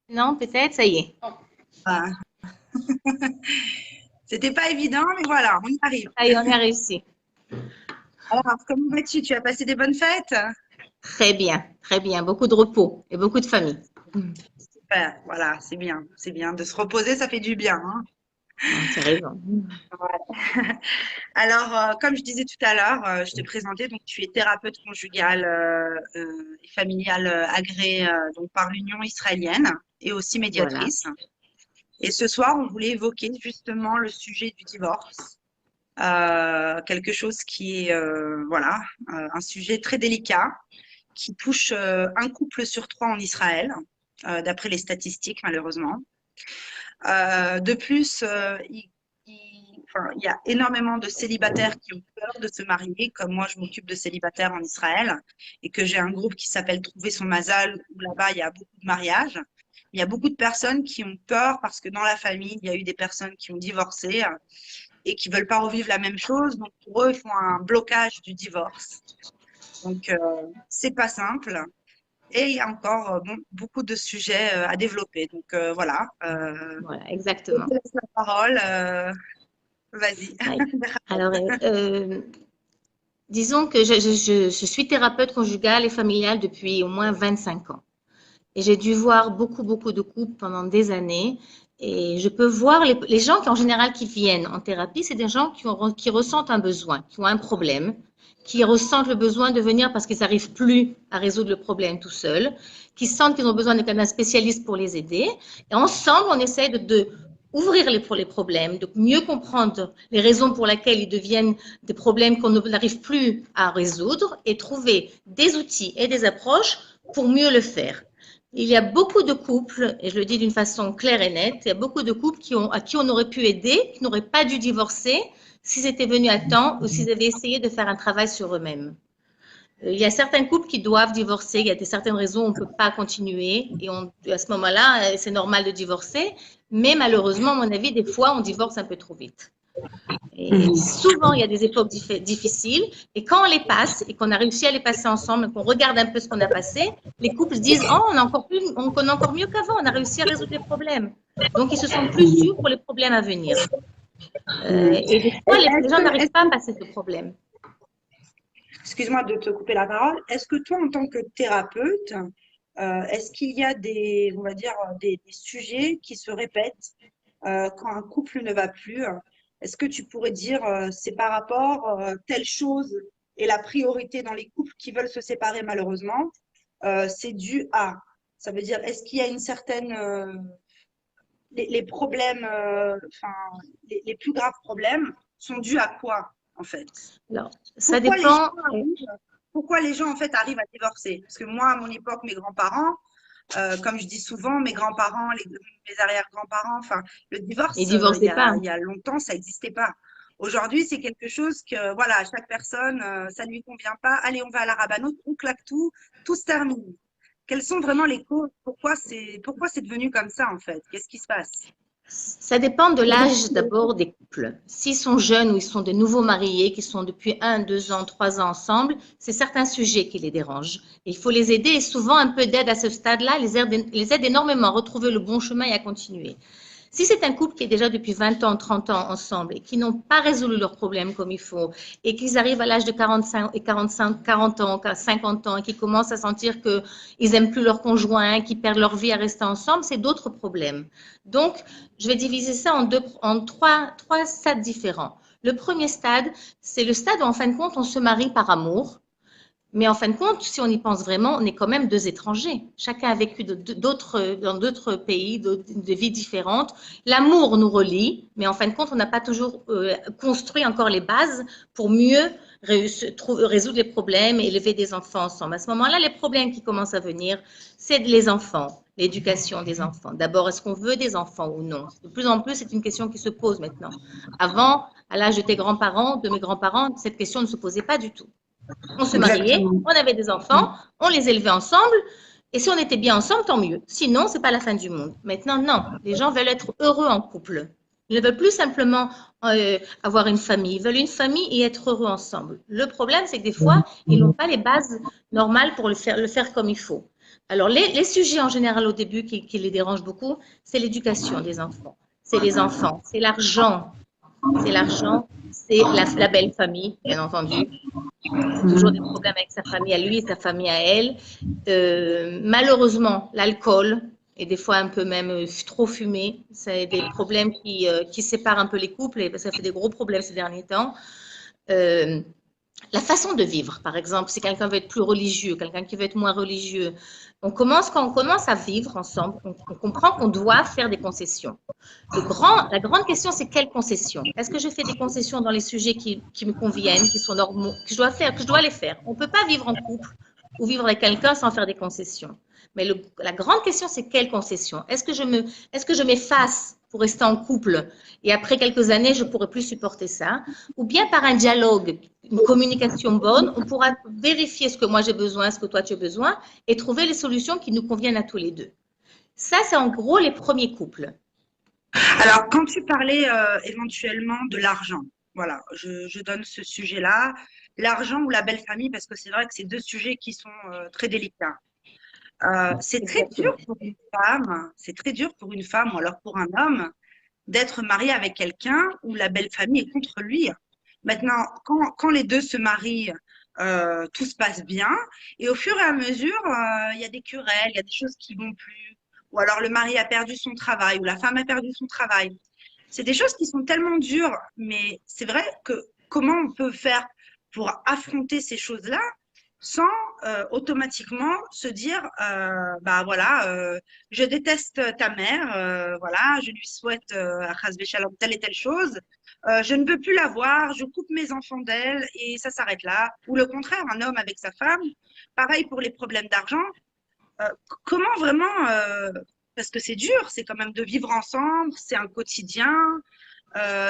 Non, peut-être, ça y est. Voilà. C'était pas évident, mais voilà, on y arrive. Ça y est, on a réussi. Alors, comment vas-tu? Tu as passé des bonnes fêtes? Très bien, très bien. Beaucoup de repos et beaucoup de famille. Super, voilà, c'est bien. De se reposer, ça fait du bien, hein. Ah, tu as raison. Alors, comme je disais tout à l'heure, je t'ai présenté, donc tu es thérapeute conjugale et familiale agréée donc par l'Union israélienne et aussi Voilà. médiatrice. Et ce soir, on voulait évoquer justement le sujet du divorce, quelque chose qui est, voilà, un sujet très délicat qui touche un couple sur trois en Israël, d'après les statistiques, malheureusement. De plus, enfin, il y a énormément de célibataires qui ont peur de se marier, comme moi, je m'occupe de célibataires en Israël et que j'ai un groupe qui s'appelle Trouver son Mazal, où là-bas, il y a beaucoup de mariages. Il y a beaucoup de personnes qui ont peur parce que dans la famille, il y a eu des personnes qui ont divorcé et qui veulent pas revivre la même chose. Donc, pour eux, ils font un blocage du divorce. Donc, c'est pas simple. Et il y a encore bon, beaucoup de sujets à développer. Donc, voilà. Voilà, Je te exactement. laisse la parole. Vas-y. Ouais. Alors, disons que je suis thérapeute conjugale et familiale depuis au moins 25 ans. Et j'ai dû voir beaucoup, beaucoup de couples pendant des années. Et je peux voir les gens qui, en général, qui viennent en thérapie, c'est des gens qui ressentent un besoin, qui ont un problème, qui ressentent le besoin de venir parce qu'ils n'arrivent plus à résoudre le problème tout seuls, qui sentent qu'ils ont besoin d'un spécialiste pour les aider. Et ensemble, on essaie de ouvrir pour les problèmes, de mieux comprendre les raisons pour lesquelles ils deviennent des problèmes qu'on n'arrive plus à résoudre et trouver des outils et des approches pour mieux le faire. Il y a beaucoup de couples, et je le dis d'une façon claire et nette, il y a beaucoup de couples à qui on aurait pu aider, qui n'auraient pas dû divorcer s'ils étaient venus à temps ou s'ils avaient essayé de faire un travail sur eux-mêmes. Il y a certains couples qui doivent divorcer, il y a certaines raisons où on ne peut pas continuer, et à ce moment-là, c'est normal de divorcer, mais malheureusement, à mon avis, des fois, on divorce un peu trop vite. Et souvent, il y a des époques difficiles. Et quand on les passe et qu'on a réussi à les passer ensemble, et qu'on regarde un peu ce qu'on a passé, les couples se disent, oh, on connaît encore mieux qu'avant, on a réussi à résoudre les problèmes. Donc, ils se sentent plus sûrs pour les problèmes à venir. Et des fois, les gens n'arrivent pas à passer ce problème. Excuse-moi de te couper la parole. Est-ce que toi, en tant que thérapeute, est-ce qu'il y a des, on va dire, des sujets qui se répètent quand un couple ne va plus? Est-ce que tu pourrais dire c'est par rapport telle chose et la priorité dans les couples qui veulent se séparer malheureusement, c'est dû à. Ça veut dire est-ce qu'il y a une certaine les problèmes, enfin les plus graves problèmes sont dus à quoi en fait? Alors, ça Pourquoi les gens dépend. arrivent, pourquoi les gens en fait arrivent à divorcer? Parce que moi, à mon époque, mes grands-parents, comme je dis souvent, mes grands-parents, mes arrière-grands-parents, enfin, le Ils divorce, ne divorçaient pas. il y a longtemps, ça n'existait pas. Aujourd'hui, c'est quelque chose que, voilà, chaque personne, ça ne lui convient pas. Allez, on va à la rabbanoute, on claque tout, tout se termine. Quelles sont vraiment les causes? Pourquoi c'est devenu comme ça, en fait? Qu'est-ce qui se passe? Ça dépend de l'âge d'abord des couples. S'ils sont jeunes ou ils sont des nouveaux mariés qui sont depuis 1, 2 ans, 3 ans ensemble, c'est certains sujets qui les dérangent. Il faut les aider et souvent un peu d'aide à ce stade-là les aide énormément à retrouver le bon chemin et à continuer. Si c'est un couple qui est déjà depuis 20 ans, 30 ans ensemble et qui n'ont pas résolu leurs problèmes comme il faut et qu'ils arrivent à l'âge de 45, 40 ans, 50 ans et qui commencent à sentir qu'ils n'aiment plus leur conjoint, qu'ils perdent leur vie à rester ensemble, c'est d'autres problèmes. Donc, je vais diviser ça en trois stades différents. Le premier stade, c'est le stade où, en fin de compte, on se marie par amour. Mais en fin de compte, si on y pense vraiment, on est quand même deux étrangers. Chacun a vécu dans d'autres pays, de vies différentes. L'amour nous relie, mais en fin de compte, on n'a pas toujours construit encore les bases pour mieux résoudre les problèmes et élever des enfants ensemble. À ce moment-là, les problèmes qui commencent à venir, c'est les enfants, l'éducation des enfants. D'abord, est-ce qu'on veut des enfants ou non? De plus en plus, c'est une question qui se pose maintenant. Avant, à l'âge de tes grands-parents, de mes grands-parents, cette question ne se posait pas du tout. On se mariait, Exactement. on avait des enfants, on les élevait ensemble, et si on était bien ensemble, tant mieux. Sinon, c'est pas la fin du monde. Maintenant, non. Les gens veulent être heureux en couple. Ils ne veulent plus simplement avoir une famille. Ils veulent une famille et être heureux ensemble. Le problème, c'est que des fois, ils n'ont pas les bases normales pour le faire comme il faut. Alors, les sujets en général au début qui les dérangent beaucoup, c'est l'éducation des enfants. C'est les enfants, c'est l'argent, c'est la belle famille, bien entendu. C'est toujours des problèmes avec sa famille à lui et sa famille à elle. Malheureusement, l'alcool, et des fois un peu même trop fumé, c'est des problèmes qui séparent un peu les couples et ça fait des gros problèmes ces derniers temps. Euh, la façon de vivre, par exemple, si quelqu'un veut être plus religieux, quelqu'un qui veut être moins religieux, quand on commence à vivre ensemble, on comprend qu'on doit faire des concessions. La grande question, c'est quelles concessions? Est-ce que je fais des concessions dans les sujets qui me conviennent, qui sont normaux, que je dois faire, que je dois les faire? On ne peut pas vivre en couple ou vivre avec quelqu'un sans faire des concessions. Mais la grande question, c'est quelles concessions? Est-ce que je m'efface pour rester en couple et après quelques années, je ne pourrai plus supporter ça? Ou bien par un dialogue, une communication bonne, on pourra vérifier ce que moi j'ai besoin, ce que toi tu as besoin et trouver les solutions qui nous conviennent à tous les deux. Ça, c'est en gros les premiers couples. Alors, quand tu parlais éventuellement de l'argent, voilà, je donne ce sujet-là, l'argent ou la belle famille, parce que c'est vrai que c'est deux sujets qui sont très délicats. C'est très dur Exactement. pour une femme, c'est très dur pour une femme ou alors pour un homme d'être marié avec quelqu'un où la belle famille est contre lui. Maintenant, quand les deux se marient, tout se passe bien. Et au fur et à mesure, il y a des querelles, il y a des choses qui vont plus. Ou alors le mari a perdu son travail, ou la femme a perdu son travail. C'est des choses qui sont tellement dures, mais c'est vrai que comment on peut faire pour affronter ces choses-là sans automatiquement se dire bah voilà je déteste ta mère voilà je lui souhaite telle et telle chose je ne veux plus la voir je coupe mes enfants d'elle et ça s'arrête là ou le contraire un homme avec sa femme pareil pour les problèmes d'argent comment vraiment parce que c'est dur c'est quand même de vivre ensemble c'est un quotidien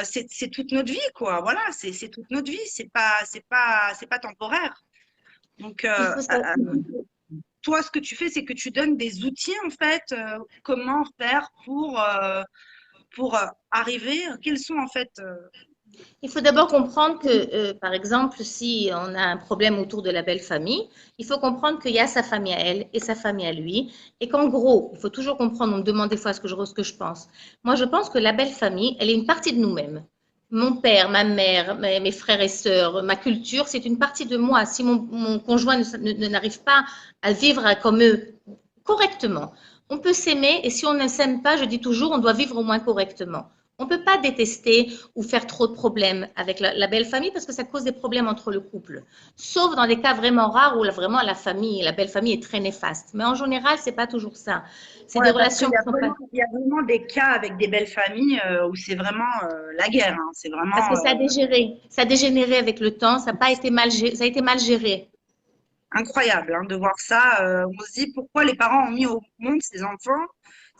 c'est toute notre vie quoi voilà c'est toute notre vie c'est pas temporaire donc, Il faut savoir. toi, ce que tu fais, c'est que tu donnes des outils, en fait, comment faire pour arriver, quels sont, en fait, Il faut d'abord comprendre que, par exemple, si on a un problème autour de la belle famille, il faut comprendre qu'il y a sa famille à elle et sa famille à lui, et qu'en gros, il faut toujours comprendre, on me demande des fois ce que je pense. Moi, je pense que la belle famille, elle est une partie de nous-mêmes. Mon père, ma mère, mes frères et sœurs, ma culture, c'est une partie de moi. Si mon conjoint n'arrive pas à vivre comme eux correctement, on peut s'aimer, et si on ne s'aime pas, je dis toujours, on doit vivre au moins correctement. On ne peut pas détester ou faire trop de problèmes avec la belle famille parce que ça cause des problèmes entre le couple. Sauf dans des cas vraiment rares où vraiment la belle famille est très néfaste. Mais en général, c'est pas toujours ça. C'est des ouais, parce qu'il relations y qui a sont pas. il y a vraiment des cas avec des belles familles où c'est vraiment la guerre, hein, c'est Parce vraiment que ça a dégénéré avec le temps, ça a pas été ça a été mal géré. incroyable hein, de voir ça. On se dit pourquoi les parents ont mis au monde ces enfants.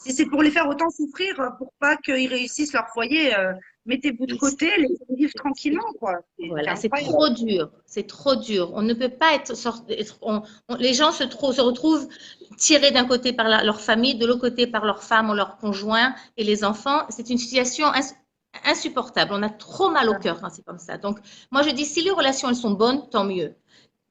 Si c'est pour les faire autant souffrir, pour pas qu'ils réussissent leur foyer, mettez-vous de côté, laissez-les vivre tranquillement, quoi. C'est Voilà, c'est incroyable. trop dur, c'est trop dur. On ne peut pas les gens se retrouvent tirés d'un côté par leur famille, de l'autre côté par leur femme ou leur conjoint et les enfants. C'est une situation insupportable. On a trop mal au cœur quand c'est comme ça. Donc, moi, je dis, si les relations elles sont bonnes, tant mieux.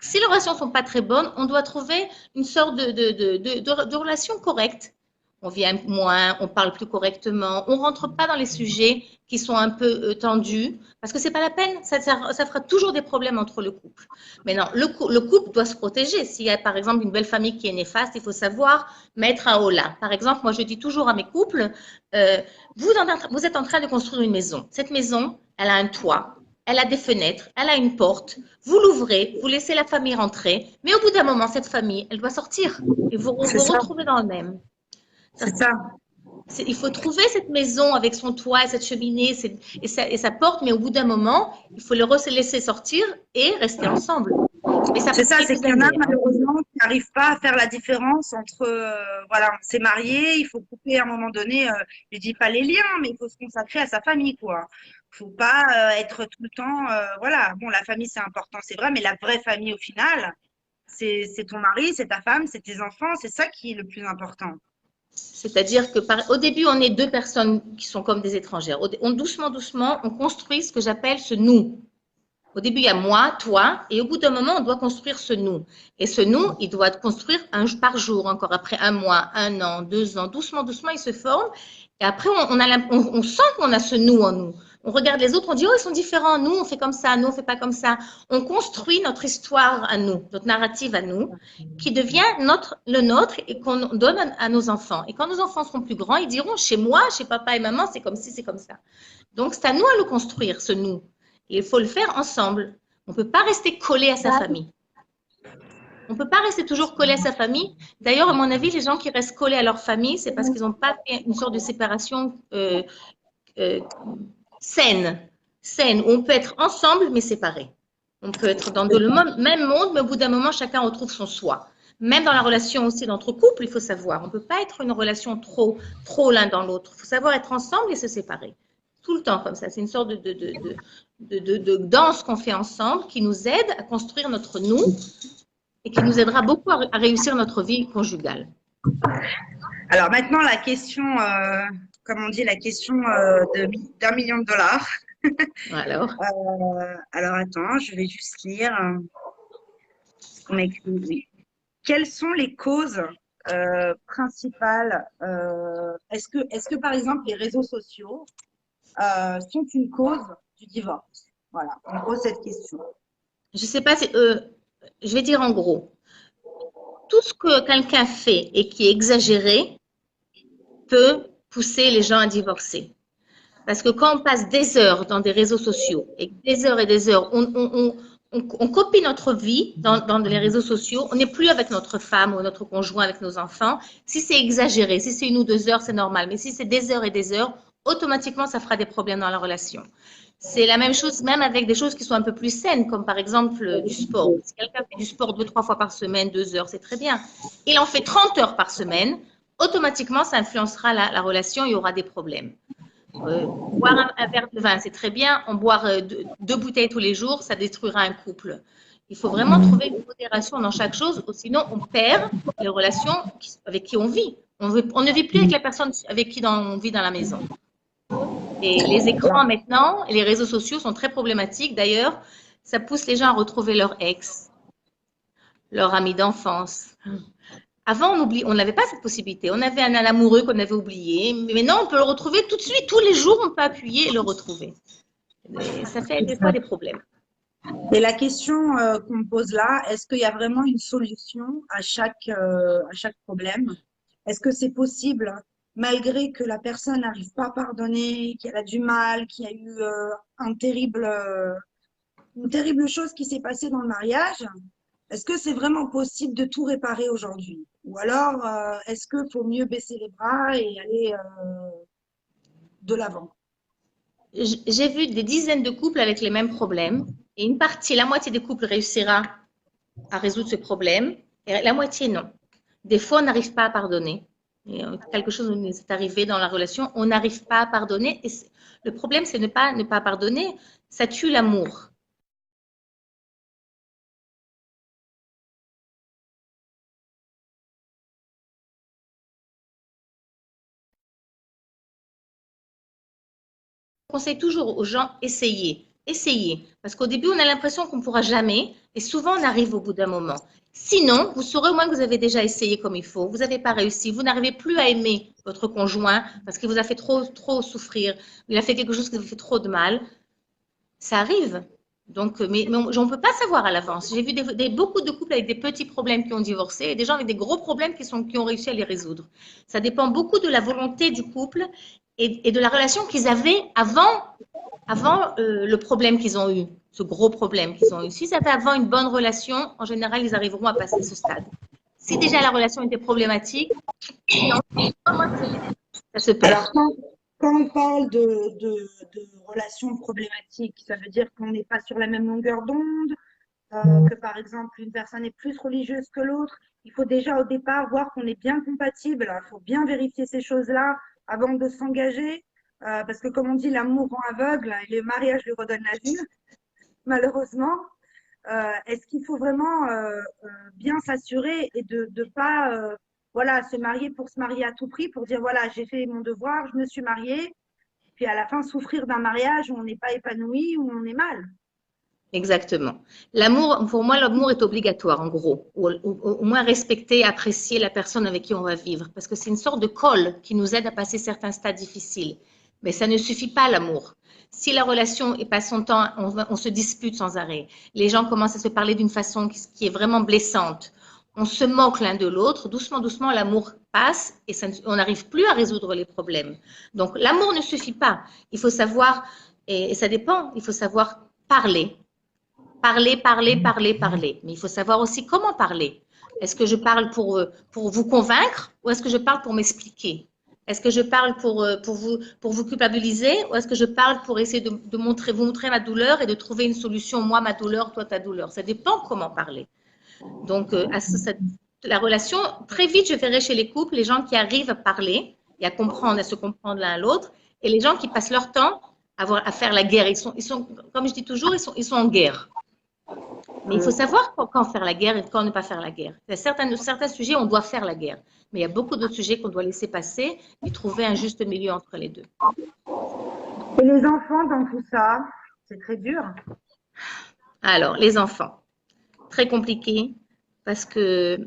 Si les relations ne sont pas très bonnes, on doit trouver une sorte de relation correcte. On vient moins, on parle plus correctement, on rentre pas dans les sujets qui sont un peu tendus, parce que c'est pas la peine, ça fera toujours des problèmes entre le couple. Mais non, le couple doit se protéger. S'il y a par exemple une belle famille qui est néfaste, il faut savoir mettre un holà. Par exemple, moi je dis toujours à mes couples, euh, vous êtes en train de construire une maison. Cette maison, elle a un toit, elle a des fenêtres, elle a une porte. Vous l'ouvrez, vous laissez la famille rentrer, mais au bout d'un moment, cette famille, elle doit sortir et C'est vous ça, retrouvez dans le même. c'est ça. Il faut trouver cette maison avec son toit, cette cheminée et sa porte, mais au bout d'un moment, il faut le laisser sortir et rester ensemble. Mais ça C'est prend ça, c'est quelques qu'il y en a années, hein. malheureusement qui n'arrivent pas à faire la différence entre, voilà, on s'est marié, il faut couper à un moment donné, je dis pas les liens, mais il faut se consacrer à sa famille, quoi. Faut pas être tout le temps, voilà, bon, la famille c'est important, c'est vrai, mais la vraie famille au final, c'est ton mari, c'est ta femme, c'est tes enfants, c'est ça qui est le plus important. C'est-à-dire que au début, on est deux personnes qui sont comme des étrangères. Doucement, doucement, on construit ce que j'appelle ce nous. Au début, il y a moi, toi, et au bout d'un moment, on doit construire ce nous. Et ce nous, il doit être construire par jour, encore après un mois, un an, 2 ans, doucement, doucement, il se forme. Et après, on sent qu'on a ce nous en nous. On regarde les autres, on dit, oh, ils sont différents, nous, on fait comme ça, nous, on fait pas comme ça. On construit notre histoire à nous, notre narrative à nous, qui devient le nôtre et qu'on donne à nos enfants. Et quand nos enfants seront plus grands, ils diront, chez moi, chez papa et maman, c'est comme ci, c'est comme ça. Donc, c'est à nous à le construire, ce nous. Et il faut le faire ensemble. On ne peut pas rester collé à sa famille. On ne peut pas rester toujours collé à sa famille. D'ailleurs, à mon avis, les gens qui restent collés à leur famille, c'est parce qu'ils n'ont pas fait une sorte de séparation euh, saine, saine, où on peut être ensemble mais séparés. On peut être dans le même monde, mais au bout d'un moment, chacun retrouve son soi. Même dans la relation aussi d'entre couples, il faut savoir. On ne peut pas être une relation trop l'un dans l'autre. Il faut savoir être ensemble et se séparer. Tout le temps comme ça. C'est une sorte de danse qu'on fait ensemble qui nous aide à construire notre nous et qui nous aidera beaucoup à réussir notre vie conjugale. Alors maintenant, la question, comme on dit, la question d'un million de dollars. Alors, alors attends, je vais juste lire ce qu'on a écrit. Oui. Quelles sont les causes principales est-ce que, par exemple, les réseaux sociaux sont une cause du divorce? Voilà, en gros, cette question. je ne sais pas, je vais dire en gros, tout ce que quelqu'un fait et qui est exagéré peut pousser les gens à divorcer. Parce que quand on passe des heures dans des réseaux sociaux et des heures et des heures, on copie notre vie dans les réseaux sociaux. On n'est plus avec notre femme ou notre conjoint, avec nos enfants. Si c'est exagéré, si c'est 1 ou 2 heures, c'est normal. Mais si c'est des heures et des heures, automatiquement, ça fera des problèmes dans la relation. C'est la même chose même avec des choses qui sont un peu plus saines, comme par exemple du sport. Si quelqu'un fait du sport 2, 3 fois par semaine, 2 heures, c'est très bien. Il en fait 30 heures par semaine, automatiquement, ça influencera la relation, il y aura des problèmes. Boire un verre de vin, c'est très bien. En boire 2 bouteilles tous les jours, ça détruira un couple. Il faut vraiment trouver une modération dans chaque chose, ou sinon on perd les relations avec qui on vit. On ne vit plus avec la personne avec qui on vit dans la maison. Et les écrans maintenant, et les réseaux sociaux sont très problématiques. D'ailleurs, ça pousse les gens à retrouver leur ex, leur ami d'enfance. Avant, on n'avait pas cette possibilité. On avait un amoureux qu'on avait oublié, mais maintenant, on peut le retrouver tout de suite. Tous les jours, on peut appuyer et le retrouver. Et ça fait des fois des problèmes. Et la question qu'on me pose là, est-ce qu'il y a vraiment une solution à chaque problème? Est-ce que c'est possible, malgré que la personne n'arrive pas à pardonner, qu'elle a du mal, qu'il y a eu une terrible chose qui s'est passée dans le mariage? Est-ce que c'est vraiment possible de tout réparer aujourd'hui? Ou alors, est-ce qu'il faut mieux baisser les bras et aller de l'avant? J'ai vu des dizaines de couples avec les mêmes problèmes. Et la moitié des couples réussira à résoudre ce problème, et la moitié non. Des fois, on n'arrive pas à pardonner. Et quelque chose nous est arrivé dans la relation, on n'arrive pas à pardonner. Et le problème, c'est ne pas pardonner. Ça tue l'amour. Je conseille toujours aux gens, essayez. Essayez. Parce qu'au début, on a l'impression qu'on ne pourra jamais. Et souvent, on arrive au bout d'un moment. Sinon, vous saurez au moins que vous avez déjà essayé comme il faut. Vous n'avez pas réussi. Vous n'arrivez plus à aimer votre conjoint parce qu'il vous a fait trop souffrir. Il a fait quelque chose qui vous fait trop de mal. Ça arrive. Donc, mais on ne peut pas savoir à l'avance. J'ai vu beaucoup de couples avec des petits problèmes qui ont divorcé et des gens avec des gros problèmes qui ont réussi à les résoudre. Ça dépend beaucoup de la volonté du couple et de la relation qu'ils avaient avant le problème qu'ils ont eu, ce gros problème qu'ils ont eu. Si ça fait avant une bonne relation, en général, ils arriveront à passer ce stade. Si déjà la relation était problématique, ça se perd. Alors, quand on parle de relations problématiques, ça veut dire qu'on n'est pas sur la même longueur d'onde, que par exemple une personne est plus religieuse que l'autre. Il faut déjà au départ voir qu'on est bien compatible. Il faut bien vérifier ces choses-là avant de s'engager. Parce que comme on dit, l'amour rend aveugle et le mariage lui redonne la vue, malheureusement. Est-ce qu'il faut vraiment bien s'assurer et de ne pas voilà, se marier pour se marier à tout prix, pour dire voilà, j'ai fait mon devoir, je me suis mariée, puis à la fin souffrir d'un mariage où on n'est pas épanoui, où on est mal. Exactement. L'amour, pour moi, l'amour est obligatoire, en gros. Ou au moins respecter, apprécier la personne avec qui on va vivre. Parce que c'est une sorte de colle qui nous aide à passer certains stades difficiles. Mais ça ne suffit pas, l'amour. Si la relation passe son temps, on se dispute sans arrêt. Les gens commencent à se parler d'une façon qui est vraiment blessante. On se moque l'un de l'autre. Doucement, doucement, l'amour passe et on n'arrive plus à résoudre les problèmes. Donc, l'amour ne suffit pas. Il faut savoir, et ça dépend, il faut savoir parler. Parler, parler, parler, parler. Mais il faut savoir aussi comment parler. Est-ce que je parle pour vous convaincre ou est-ce que je parle pour m'expliquer? Est-ce que je parle pour vous culpabiliser ou est-ce que je parle pour essayer de montrer, vous montrer ma douleur et de trouver une solution, moi ma douleur, toi ta douleur? Ça dépend comment parler. Donc, la relation, très vite, je verrai chez les couples les gens qui arrivent à parler et à comprendre, à se comprendre l'un à l'autre et les gens qui passent leur temps à faire la guerre. Ils sont, comme je dis toujours, ils sont en guerre. Mais il faut savoir quand faire la guerre et quand ne pas faire la guerre. Il y a certains sujets, on doit faire la guerre. Mais il y a beaucoup d'autres sujets qu'on doit laisser passer et trouver un juste milieu entre les deux. Et les enfants dans tout ça, c'est très dur. Alors, les enfants, très compliqué parce que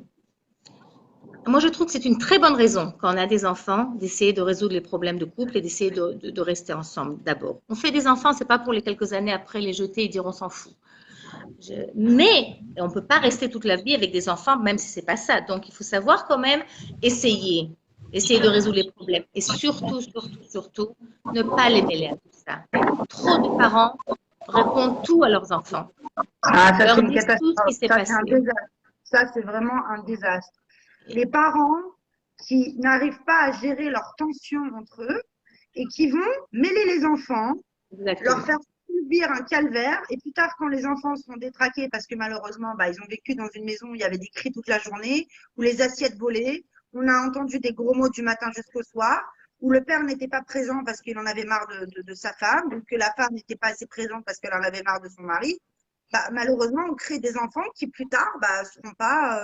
moi, je trouve que c'est une très bonne raison, quand on a des enfants, d'essayer de résoudre les problèmes de couple et d'essayer de rester ensemble d'abord. On fait des enfants, c'est pas pour les quelques années après les jeter et dire on s'en fout. Mais on ne peut pas rester toute la vie avec des enfants, même si c'est pas ça. Donc, il faut savoir quand même essayer, essayer de résoudre les problèmes. Et surtout, surtout, surtout, ne pas les mêler à tout ça. Trop de parents répondent tout à leurs enfants. Ah, ça, c'est Leur une disent tout ce catastrophe. qui s'est Ça, c'est un passé. désastre. Ça, c'est vraiment un désastre. Les parents qui n'arrivent pas à gérer leurs tensions entre eux et qui vont mêler les enfants, leur Exactement. faire subir un calvaire. Et plus tard, quand les enfants seront détraqués parce que malheureusement, bah, ils ont vécu dans une maison où il y avait des cris toute la journée, où les assiettes volaient, on a entendu des gros mots du matin jusqu'au soir, où le père n'était pas présent parce qu'il en avait marre de sa femme, ou que la femme n'était pas assez présente parce qu'elle en avait marre de son mari. Bah, malheureusement, on crée des enfants qui plus tard bah, pourront pas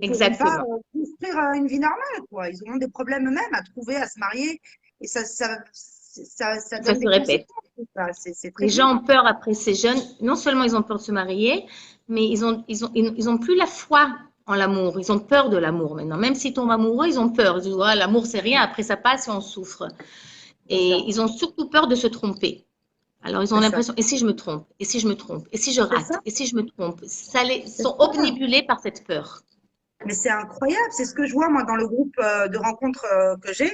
Exactement. construire une vie normale, quoi. Ils auront des problèmes eux-mêmes à trouver, à se marier, et ça Ça donne se des répète. conséquences. C'est très Les dur. gens ont peur après ces jeunes. Non seulement ils ont peur de se marier, mais ils ont plus la foi en l'amour. Ils ont peur de l'amour maintenant. Même s'ils tombent amoureux, ils ont peur. Ils disent, ouais, l'amour, c'est rien. Après, ça passe et on souffre. C'est ça. Et ils ont surtout peur de se tromper. Alors, ils ont C'est ça. l'impression, et si je me trompe? Et si je me trompe? Et si je C'est ça. rate? Et si je me trompe? Ils C'est sont ça. obnubilés par cette peur. Mais c'est incroyable. C'est ce que je vois, moi, dans le groupe de rencontres que j'ai.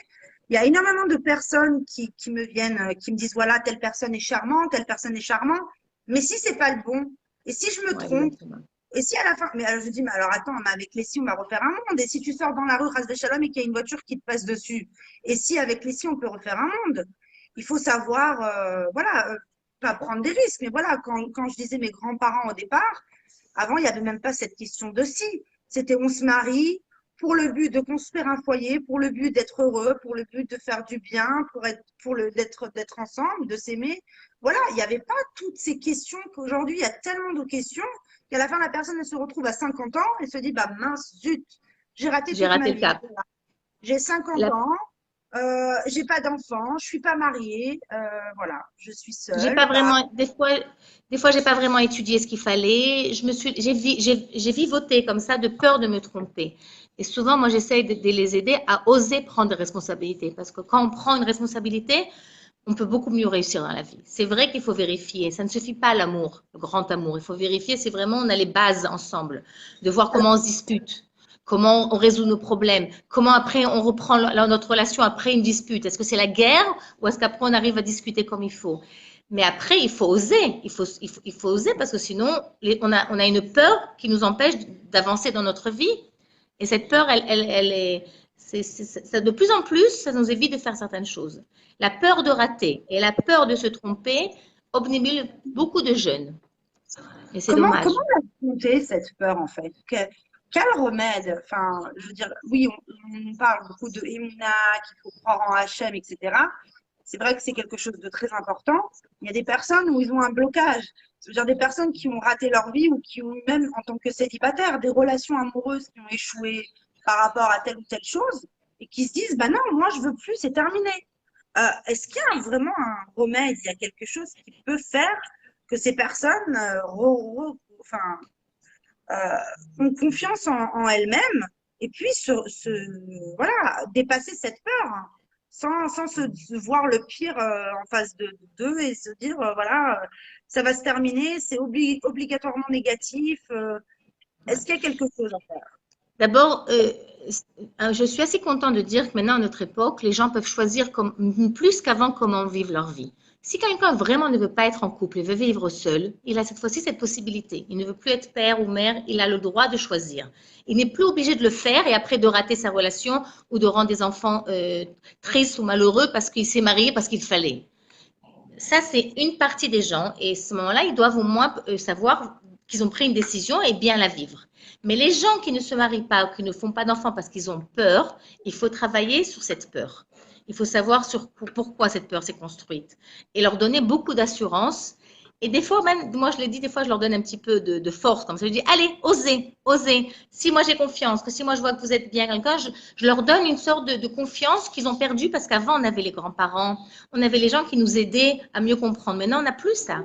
Il y a énormément de personnes qui me viennent, qui me disent, voilà, telle personne est charmante, telle personne est charmante. Mais si c'est pas le bon, et si je me Ouais, trompe, exactement. et si à la fin, mais alors je dis, mais alors attends, mais avec les si, on va refaire un monde. Et si tu sors dans la rue, ras de Shalom, et qu'il y a une voiture qui te passe dessus, et si avec les si, on peut refaire un monde, il faut savoir, voilà, pas prendre des risques. Mais voilà, quand je disais mes grands-parents au départ, avant, il n'y avait même pas cette question de si. C'était on se marie pour le but de construire un foyer, pour le but d'être heureux, pour le but de faire du bien, d'être ensemble, de s'aimer. Voilà, il n'y avait pas toutes ces questions qu'aujourd'hui, il y a tellement de questions qu'à la fin, la personne elle se retrouve à 50 ans et se dit, bah mince, zut, j'ai raté J'ai toute ma raté le vie. cap. J'ai 50 La ans, j'ai pas d'enfant, je suis pas mariée, voilà, je suis J'ai seule. pas Bah, vraiment, des fois, j'ai pas vraiment étudié ce qu'il fallait. J'ai vivoté comme ça de peur de me tromper. Et souvent, moi, j'essaye de les aider à oser prendre des responsabilités. Parce que quand on prend une responsabilité, on peut beaucoup mieux réussir dans la vie. C'est vrai qu'il faut vérifier. Ça ne suffit pas l'amour, le grand amour. Il faut vérifier si vraiment on a les bases ensemble, de voir comment on se dispute, comment on résout nos problèmes, comment après on reprend notre relation après une dispute. Est-ce que c'est la guerre ou est-ce qu'après on arrive à discuter comme il faut? Mais après, il faut oser. Il faut oser parce que sinon, on a une peur qui nous empêche d'avancer dans notre vie. Et cette peur, elle est, ça, de plus en plus, ça nous évite de faire certaines choses. La peur de rater et la peur de se tromper obnubilent beaucoup de jeunes. Et c'est comment dommage. affronter cette peur en fait? Quel remède? Enfin, je veux dire, oui, on parle beaucoup de Emouna, qu'il faut croire en Hachem, etc. C'est vrai que c'est quelque chose de très important. Il y a des personnes où ils ont un blocage. C'est-à-dire des personnes qui ont raté leur vie ou qui ont eu même en tant que célibataires des relations amoureuses qui ont échoué par rapport à telle ou telle chose et qui se disent, bah non, moi je veux plus, c'est terminé. Est-ce qu'il y a vraiment un remède? Il y a quelque chose qui peut faire que ces personnes enfin, ont confiance en elles-mêmes et puis voilà, dépasser cette peur, hein, sans se voir le pire en face d'eux et se dire, voilà, ça va se terminer, c'est obligatoirement négatif. Est-ce qu'il y a quelque chose à faire? D'abord, je suis assez contente de dire que maintenant, à notre époque, les gens peuvent choisir plus qu'avant comment vivre leur vie. Si quelqu'un vraiment ne veut pas être en couple, il veut vivre seul, il a cette fois-ci cette possibilité. Il ne veut plus être père ou mère, il a le droit de choisir. Il n'est plus obligé de le faire et après de rater sa relation ou de rendre des enfants tristes ou malheureux parce qu'il s'est marié parce qu'il fallait. Ça, c'est une partie des gens et à ce moment-là, ils doivent au moins savoir qu'ils ont pris une décision et bien la vivre. Mais les gens qui ne se marient pas ou qui ne font pas d'enfants parce qu'ils ont peur, il faut travailler sur cette peur. Il faut savoir pourquoi cette peur s'est construite et leur donner beaucoup d'assurance. Et des fois, même, moi je l'ai dit, des fois je leur donne un petit peu de force, comme ça je dis, allez, osez, osez. Si moi j'ai confiance, que si moi je vois que vous êtes bien quelqu'un, je leur donne une sorte de confiance qu'ils ont perdue parce qu'avant on avait les grands-parents, on avait les gens qui nous aidaient à mieux comprendre. Maintenant on n'a plus ça.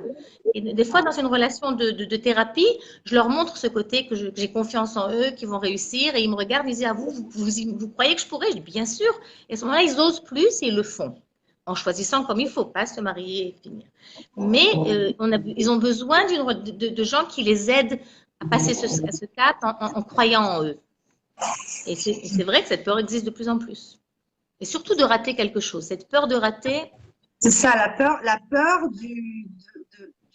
Et des fois dans une relation de thérapie, je leur montre ce côté que j'ai confiance en eux, qu'ils vont réussir et ils me regardent, ils disent, ah vous croyez que je pourrais? Je dis, bien sûr. Et à ce moment-là, ils osent plus et ils le font en choisissant comme il faut, pas se marier et finir. Mais ils ont besoin de gens qui les aident à passer ce cap en croyant en eux. Et c'est vrai que cette peur existe de plus en plus. Et surtout de rater quelque chose. Cette peur de rater, C'est ça, la peur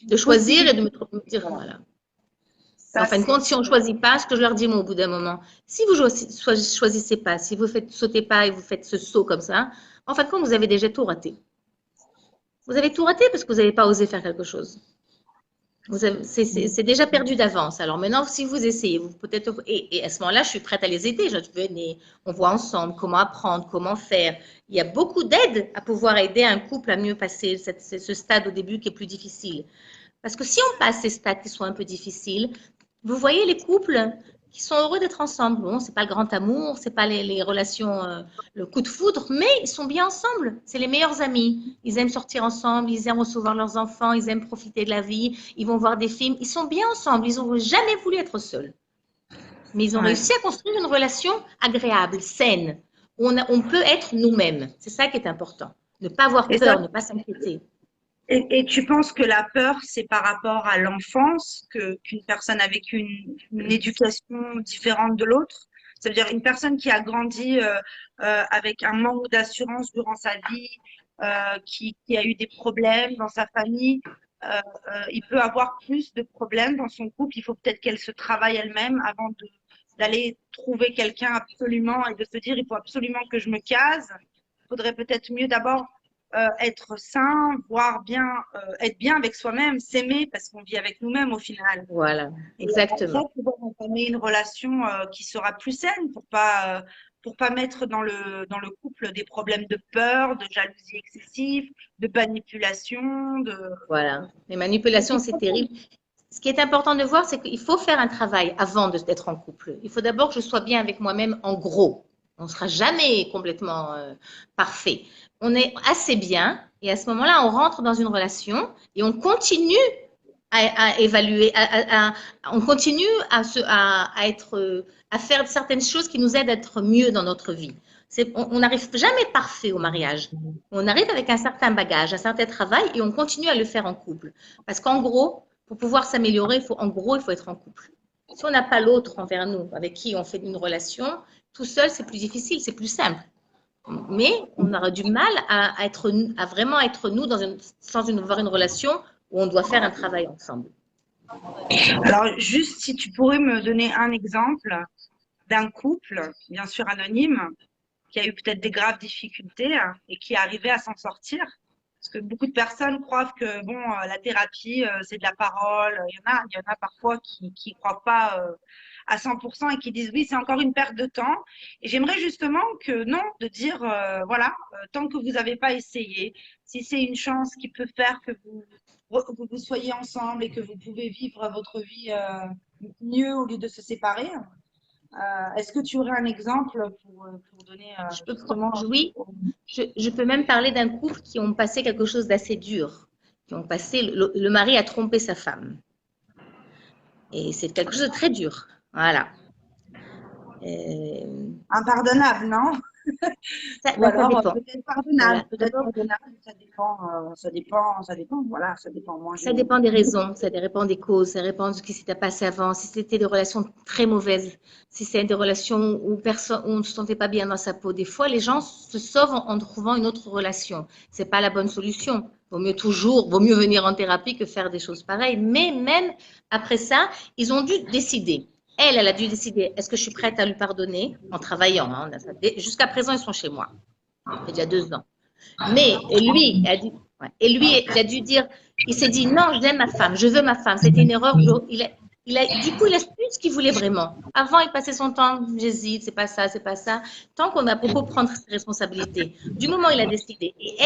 de choisir et de me dire, voilà. En Ça, fin de compte, si on ne choisit pas, ce que je leur dis moi au bout d'un moment, si vous ne choisissez pas, si vous faites sautez pas et vous faites ce saut comme ça, en fin de compte, vous avez déjà tout raté. Vous avez tout raté parce que vous n'avez pas osé faire quelque chose. C'est déjà perdu d'avance. Alors maintenant, si vous essayez, vous peut-être et à ce moment-là, je suis prête à les aider. Je venez, on voit ensemble comment apprendre, comment faire. Il y a beaucoup d'aides à pouvoir aider un couple à mieux passer ce stade au début qui est plus difficile. Parce que si on passe ces stades qui sont un peu difficiles, vous voyez les couples qui sont heureux d'être ensemble. Bon, c'est pas le grand amour, c'est pas les relations, le coup de foudre, mais ils sont bien ensemble. C'est les meilleurs amis. Ils aiment sortir ensemble, ils aiment recevoir leurs enfants, ils aiment profiter de la vie, ils vont voir des films. Ils sont bien ensemble. Ils n'ont jamais voulu être seuls. Mais ils ont ouais. réussi à construire une relation agréable, saine, où on peut être nous-mêmes. C'est ça qui est important. Ne pas avoir Et ça, peur, ne pas s'inquiéter. et tu penses que la peur, c'est par rapport à l'enfance, qu'une personne avec une éducation différente de l'autre? Ça veut dire une personne qui a grandi avec un manque d'assurance durant sa vie, qui a eu des problèmes dans sa famille, il peut avoir plus de problèmes dans son couple. Il faut peut-être qu'elle se travaille elle-même avant d'aller trouver quelqu'un absolument et de se dire, il faut absolument que je me case. Il faudrait peut-être mieux d'abord être sain, voire bien, être bien avec soi-même, s'aimer parce qu'on vit avec nous-mêmes au final. Voilà, Et après, exactement. pouvoir entamer une relation qui sera plus saine pour pas mettre dans le couple des problèmes de peur, de jalousie excessive, de manipulation, de… Voilà. Les manipulations, c'est terrible. Ce qui est important de voir, c'est qu'il faut faire un travail avant d'être en couple. Il faut d'abord que je sois bien avec moi-même en gros. On ne sera jamais complètement parfait. On est assez bien et à ce moment-là, on rentre dans une relation et on continue à évaluer, on continue à faire certaines choses qui nous aident à être mieux dans notre vie. On n'arrive jamais parfait au mariage. On arrive avec un certain bagage, un certain travail et on continue à le faire en couple. Parce qu'en gros, pour pouvoir s'améliorer, il faut être en couple. Si on n'a pas l'autre envers nous, avec qui on fait une relation, tout seul, c'est plus difficile, c'est plus simple. Mais on aura du mal à vraiment être nous sans avoir une relation où on doit faire un travail ensemble. Alors, juste si tu pourrais me donner un exemple d'un couple, bien sûr anonyme, qui a eu peut-être des graves difficultés et qui est arrivé à s'en sortir. Parce que beaucoup de personnes croient que bon, la thérapie, c'est de la parole. Il y en a parfois qui croient pas à 100% et qui disent oui, c'est encore une perte de temps. Et j'aimerais justement que non, de dire voilà, tant que vous n'avez pas essayé, si c'est une chance qui peut faire que vous soyez ensemble et que vous pouvez vivre votre vie mieux au lieu de se séparer. Est-ce que tu aurais un exemple pour donner Je peux, justement… oui, je peux même parler d'un couple qui ont passé quelque chose d'assez dur, qui ont passé, le mari a trompé sa femme. Et c'est quelque chose de très dur. Voilà. Impardonnable, non? Ou Ça alors dépend. peut-être pardonnable, Voilà. peut-être pardonnable, ça dépend. Moi, Ça dépend des raisons, ça dépend des causes, ça dépend de ce qui s'était passé avant. Si c'était des relations très mauvaises, si c'est des relations où personne, où on ne se sentait pas bien dans sa peau, des fois les gens se sauvent en trouvant une autre relation. C'est pas la bonne solution. Vaut mieux venir en thérapie que faire des choses pareilles. Mais même après ça, ils ont dû décider. Elle a dû décider. Est-ce que je suis prête à lui pardonner en travaillant, hein, jusqu'à présent, ils sont chez moi. Ça fait déjà 2 ans. Mais lui a dit, ouais, et lui, il a dû dire, il s'est dit non, j'aime ma femme, je veux ma femme. C'était une erreur. Du coup, il a su ce qu'il voulait vraiment. Avant, il passait son temps, j'hésite, c'est pas ça, c'est pas ça. Tant qu'on a beaucoup prendre ses responsabilités. Du moment où il a décidé, et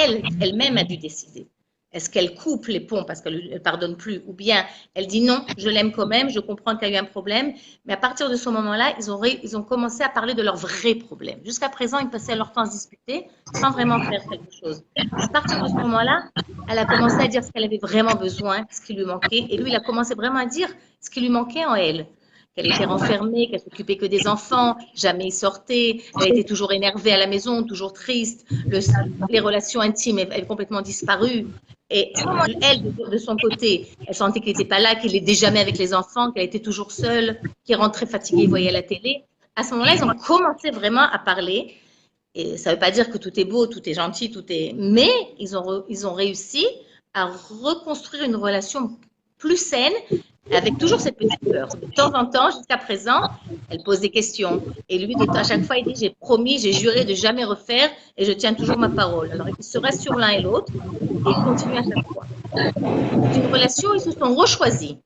elle-même a dû décider. Est-ce qu'elle coupe les ponts parce qu'elle ne pardonne plus, ou bien elle dit non, je l'aime quand même, je comprends qu'il y a eu un problème, mais à partir de ce moment-là, ils ont commencé à parler de leurs vrais problèmes. Jusqu'à présent, ils passaient leur temps à se disputer sans vraiment faire quelque chose. À partir de ce moment-là, elle a commencé à dire ce qu'elle avait vraiment besoin, ce qui lui manquait, et lui, il a commencé vraiment à dire ce qui lui manquait en elle. Qu'elle était renfermée, qu'elle s'occupait que des enfants, jamais il sortait, elle était toujours énervée à la maison, toujours triste, les relations intimes avaient complètement disparu. Et à ce moment, elle, de son côté, elle sentait qu'il n'était pas là, qu'il n'était jamais avec les enfants, qu'elle était toujours seule, qu'il rentrait fatigué, il voyait la télé. À ce moment-là, ils ont commencé vraiment à parler. Et ça ne veut pas dire que tout est beau, tout est gentil, tout est. Mais ils ont réussi à reconstruire une relation plus saine, avec toujours cette petite peur. De temps en temps, jusqu'à présent, elle pose des questions. Et lui, à chaque fois, il dit, j'ai promis, j'ai juré de jamais refaire et je tiens toujours ma parole. Alors, ils se rassurent l'un et l'autre et ils continuent à chaque fois. C'est une relation, ils se sont rechoisis.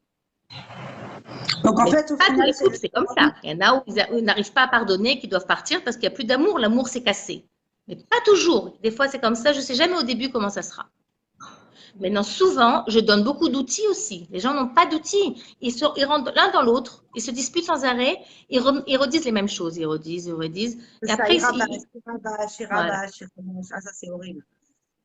Donc, en Mais fait, au pas tous final, les couples, c'est comme ça. Il y en a où ils n'arrivent pas à pardonner, qui doivent partir parce qu'il n'y a plus d'amour. L'amour s'est cassé. Mais pas toujours. Des fois, c'est comme ça. Je ne sais jamais au début comment ça sera. Maintenant, souvent, je donne beaucoup d'outils aussi. Les gens n'ont pas d'outils. Ils rentrent l'un dans l'autre. Ils se disputent sans arrêt. Ils redisent les mêmes choses. Ils redisent, ils redisent. Et ça après, ira, rabâche, voilà. ça, c'est horrible.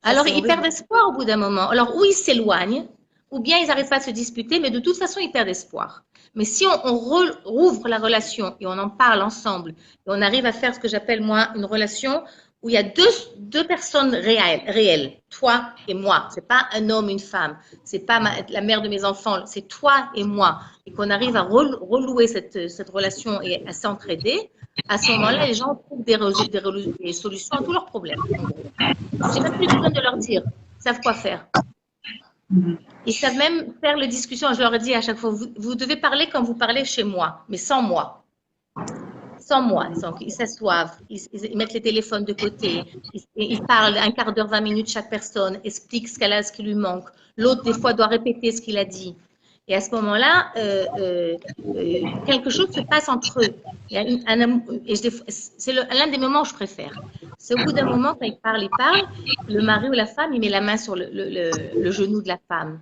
Ça, Alors, c'est ils horrible. perdent espoir au bout d'un moment. Alors, ou ils s'éloignent, ou bien ils n'arrivent pas à se disputer, mais de toute façon, ils perdent espoir. Mais si on rouvre la relation et on en parle ensemble, et on arrive à faire ce que j'appelle, moi, une relation où il y a deux personnes réelles, toi et moi. C'est pas un homme, une femme. C'est pas la mère de mes enfants. C'est toi et moi. Et qu'on arrive à relouer cette relation et à s'entraider, à ce moment-là, les gens trouvent des solutions à tous leurs problèmes, en gros. C'est même plus besoin de leur dire. Ils savent quoi faire. Ils savent même faire les discussions. Je leur dis à chaque fois, vous devez parler comme vous parlez chez moi, mais sans moi. Sans moi. Donc, ils s'assoivent, ils mettent les téléphones de côté, ils parlent un quart d'heure, 20 minutes chaque personne, expliquent ce qu'elle a, ce qui lui manque. L'autre, des fois, doit répéter ce qu'il a dit. Et à ce moment-là, quelque chose se passe entre eux. Il y a c'est l'un des moments où je préfère. C'est au bout d'un moment, quand ils parlent, le mari ou la femme, il met la main sur le genou de la femme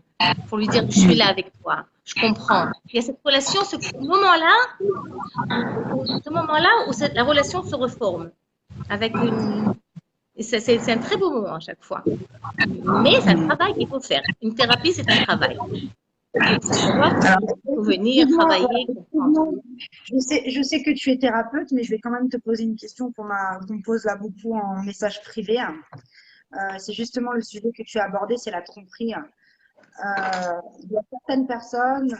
pour lui dire, je suis là avec toi, je comprends. Il y a cette relation, ce moment-là où la relation se reforme avec une. C'est un très beau moment à chaque fois. Mais c'est un travail qu'il faut faire. Une thérapie, c'est un travail. Il faut venir travailler, comprendre. Je sais que tu es thérapeute, mais je vais quand même te poser une question qu'on me pose là beaucoup en message privé. C'est justement le sujet que tu as abordé, c'est la tromperie. Il y a certaines personnes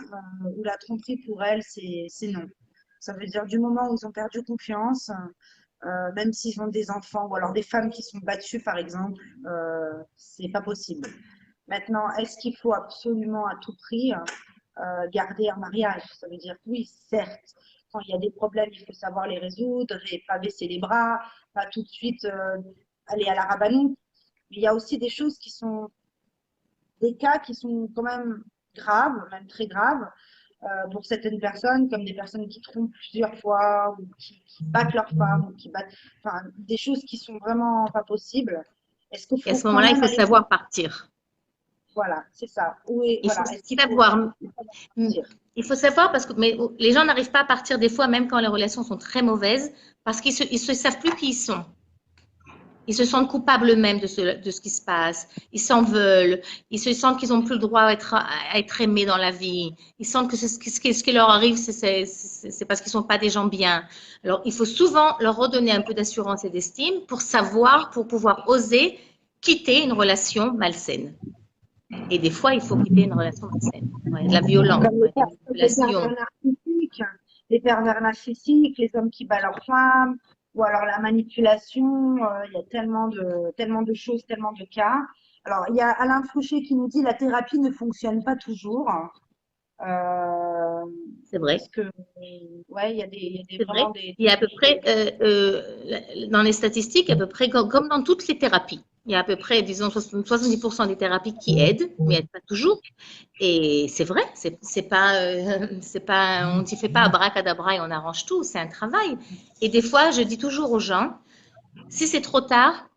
où la tromperie pour elles, c'est non. Ça veut dire du moment où ils ont perdu confiance, même s'ils ont des enfants ou alors des femmes qui sont battues par exemple, c'est pas possible. Maintenant, est-ce qu'il faut absolument à tout prix garder un mariage? Ça veut dire oui, certes, quand il y a des problèmes, il faut savoir les résoudre et pas baisser les bras, pas tout de suite aller à la rabanou. Mais il y a aussi des choses qui sont des cas qui sont quand même graves, même très graves, pour certaines personnes, comme des personnes qui trompent plusieurs fois, ou qui battent leur femme, ou qui battent, enfin, des choses qui sont vraiment pas possibles. Est-ce qu'il Et à faut ce quand moment-là, il même faut aller... savoir partir. Voilà, c'est ça. Oui, Il faut voilà. Est-ce qu'il faut savoir. partir? Il faut savoir parce que mais les gens n'arrivent pas à partir des fois, même quand les relations sont très mauvaises, parce qu'ils se savent plus qui ils sont. Ils se sentent coupables eux-mêmes de ce qui se passe. Ils s'en veulent. Ils se sentent qu'ils n'ont plus le droit à être aimés dans la vie. Ils sentent que ce qui leur arrive, c'est parce qu'ils ne sont pas des gens bien. Alors, il faut souvent leur redonner un peu d'assurance et d'estime pour pouvoir oser quitter une relation malsaine. Et des fois, il faut quitter une relation malsaine. Ouais, de la violence, Comme ouais, des manipulations. les pervers narcissiques, les hommes qui battent leurs femmes, ou alors la manipulation. Il y a tellement de choses, tellement de cas. Alors, il y a Alain Fouché qui nous dit la thérapie ne fonctionne pas toujours. Euh, C'est vrai. parce que, ouais, C'est vrai. vraiment des. Il y a à peu près, dans les statistiques, à peu près comme dans toutes les thérapies, il y a à peu près, disons, 70% des thérapies qui aident, mais aident pas toujours. Et c'est vrai, c'est pas, on ne fait pas abracadabra et on arrange tout, c'est un travail. Et des fois, je dis toujours aux gens, si c'est trop tard,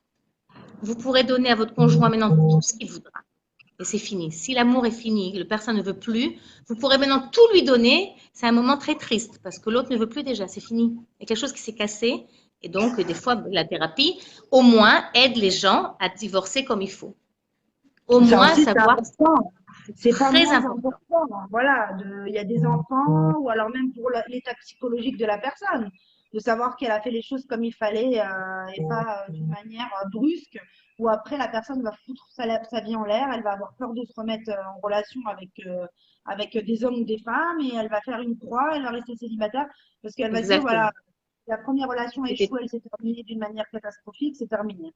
vous pourrez donner à votre conjoint maintenant tout ce qu'il voudra. Et c'est fini. Si l'amour est fini, que la personne ne veut plus, vous pourrez maintenant tout lui donner. C'est un moment très triste parce que l'autre ne veut plus déjà, c'est fini. Il y a quelque chose qui s'est cassé. Et donc, des fois, la thérapie, au moins, aide les gens à divorcer comme il faut. Au Ça moins, aussi, c'est savoir, important. c'est C'est pas très moins important. important. Voilà, il y a des enfants, ou alors même pour l'état psychologique de la personne, de savoir qu'elle a fait les choses comme il fallait et pas d'une manière brusque, où après la personne va foutre sa vie en l'air, elle va avoir peur de se remettre en relation avec des hommes ou des femmes, et elle va faire une croix, elle va rester célibataire, parce qu'elle va se dire, Exactement. voilà, la première relation a C'était échoué, elle s'est terminée d'une manière catastrophique, c'est terminé.